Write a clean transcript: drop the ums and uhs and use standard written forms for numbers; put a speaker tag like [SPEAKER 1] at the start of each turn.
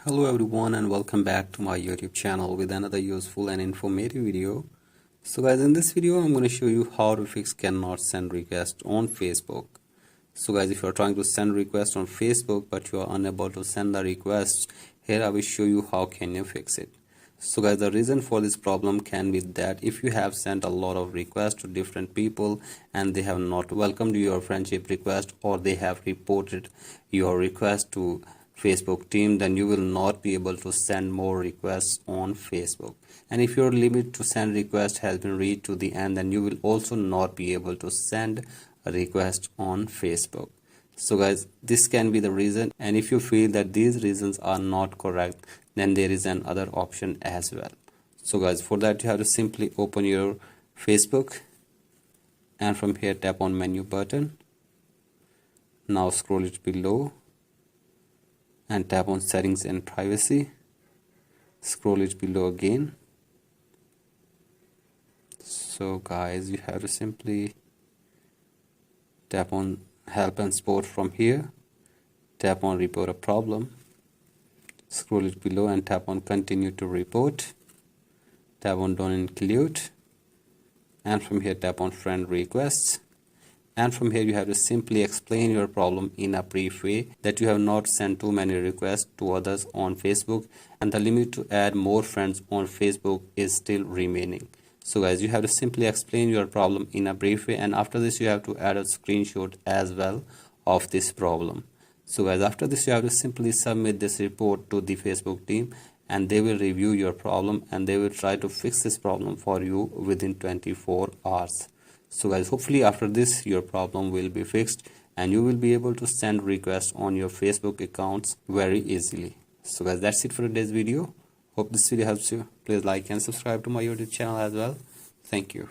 [SPEAKER 1] Hello everyone and welcome back to my YouTube channel with another useful and informative video. So guys, in this video I'm going to show you how to fix cannot send request on Facebook. So guys, if you're trying to send request on Facebook but you are unable to send the request, here I will show you how can you fix it. So guys, the reason for this problem can be that if you have sent a lot of requests to different people and they have not welcomed your friendship request, or they have reported your request to Facebook team, then you will not be able to send more requests on Facebook. And if your limit to send request has been reached to the end, then you will also not be able to send a request on Facebook. So guys, this can be the reason, and if you feel that these reasons are not correct, then there is another option as well. So guys, for that you have to simply open your Facebook and from here tap on menu button. Now scroll it below and tap on settings and privacy. Scroll it below again. So guys, you have to simply tap on help and support from here. Tap on report a problem. Scroll it below and tap on continue to report. Tap on don't include, and from here tap on friend requests. And from here you have to simply explain your problem in a brief way, that you have not sent too many requests to others on Facebook and the limit to add more friends on Facebook is still remaining. So guys, you have to simply explain your problem in a brief way, and after this you have to add a screenshot as well of this problem. So guys, after this you have to simply submit this report to the Facebook team, and they will review your problem and they will try to fix this problem for you within 24 hours. So guys, hopefully after this your problem will be fixed and you will be able to send requests on your Facebook accounts very easily. So guys, that's it for today's video. Hope this video helps you. Please like and subscribe to my YouTube channel as well. Thank you.